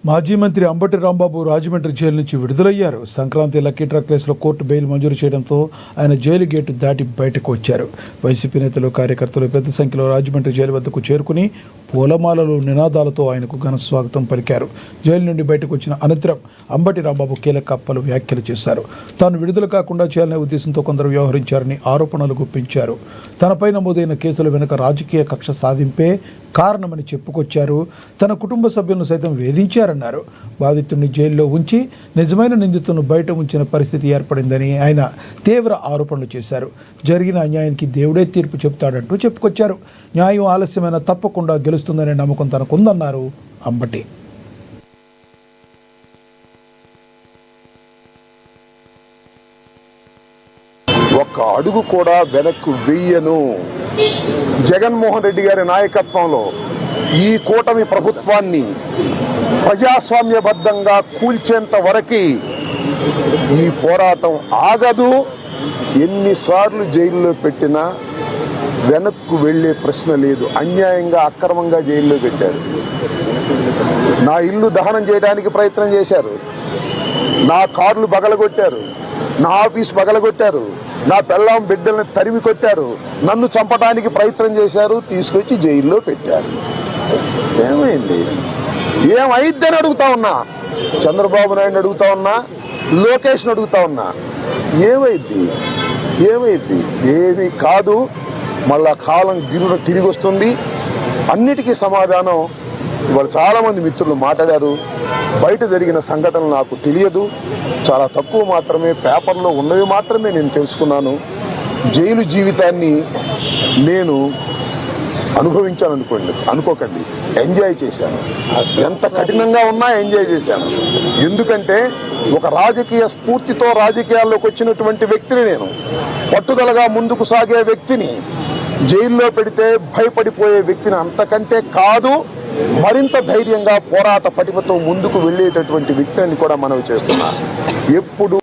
మాజీ మంత్రి అంబటి రాంబాబు రాజమండ్రి జైలు నుంచి విడుదలయ్యారు. సంక్రాంతి లక్కీ డ్రా కేసులో కోర్టు బెయిల్ మంజూరు చేయడంతో ఆయన జైలు గేటు దాటి బయటకు వచ్చారు. వైసీపీ నేతలు, కార్యకర్తలు పెద్ద సంఖ్యలో రాజమండ్రి జైలు వద్దకు చేరుకుని పూలమాలలు, నినాదాలతో ఆయనకు ఘన స్వాగతం పలికారు. జైలు నుండి బయటకు వచ్చిన అనంతరం అంబటి రాంబాబు కీలక పలు వ్యాఖ్యలు చేశారు. తాను విడుదల కాకుండా చేయాలనే ఉద్దేశంతో కొందరు వ్యవహరించారని ఆరోపణలు గుప్పించారు. తనపై నమోదైన కేసుల వెనుక రాజకీయ కక్ష సాధింపే కారణమని చెప్పుకొచ్చారు. తన కుటుంబ సభ్యులను సైతం వేధించారన్నారు. బాధితుడిని జైల్లో ఉంచి నిజమైన నిందితులను బయట ఉంచిన పరిస్థితి ఏర్పడిందని ఆయన తీవ్ర ఆరోపణలు చేశారు. జరిగిన అన్యాయానికి దేవుడే తీర్పు చెప్తాడంటూ చెప్పుకొచ్చారు. న్యాయం ఆలస్యమైన తప్పకుండా గెలుస్తుందనే నమ్మకం తనకుందన్నారు అంబటి. ఒక్క అడుగు కూడా వెనక్కు వెయ్యను. జగన్మోహన్ రెడ్డి గారి నాయకత్వంలో ఈ కూటమి ప్రభుత్వాన్ని ప్రజాస్వామ్యబద్ధంగా కూల్చేంత వరకు ఈ పోరాటం ఆగదు. ఎన్నిసార్లు జైల్లో పెట్టినా వెనక్కు వెళ్లే ప్రశ్న లేదు. అన్యాయంగా, అక్రమంగా జైల్లో పెట్టారు. నా ఇల్లు దహనం చేయడానికి ప్రయత్నం చేశారు. నా కార్లు బగలగొట్టారు. నా ఆఫీస్ బగలగొట్టారు. నా పెళ్ళాం బిడ్డల్ని తరిమి కొట్టారు. నన్ను చంపడానికి ప్రయత్నం చేశారు. తీసుకొచ్చి జైల్లో పెట్టారు. ఏమైంది? ఏమైద్దని అడుగుతా ఉన్నా. చంద్రబాబు నాయుడు అడుగుతా ఉన్నా, లోకేష్ని అడుగుతా ఉన్నా. ఏమైద్ది? ఏమీ కాదు. మళ్ళా కాలం గిరున తిరిగి వస్తుంది. అన్నిటికీ సమాధానం ఇవాళ చాలామంది మిత్రులు మాట్లాడారు. బయట జరిగిన సంఘటనలు నాకు తెలియదు. చాలా తక్కువ మాత్రమే, పేపర్లో ఉన్నవి మాత్రమే నేను తెలుసుకున్నాను. జైలు జీవితాన్ని నేను అనుకోకండి, ఎంజాయ్ చేశాను. ఎంత కఠినంగా ఉన్నా ఎంజాయ్ చేశాను. ఎందుకంటే ఒక రాజకీయ స్ఫూర్తితో రాజకీయాల్లోకి వచ్చినటువంటి వ్యక్తిని నేను. పట్టుదలగా ముందుకు సాగే వ్యక్తిని జైల్లో పెడితే భయపడిపోయే వ్యక్తిని అంతకంటే కాదు. మరింత ధైర్యంగా పోరాట పటిమతో ముందుకు వెళ్ళేటటువంటి వ్యక్తిని కూడా మనవి చేస్తున్నా. ఎప్పుడు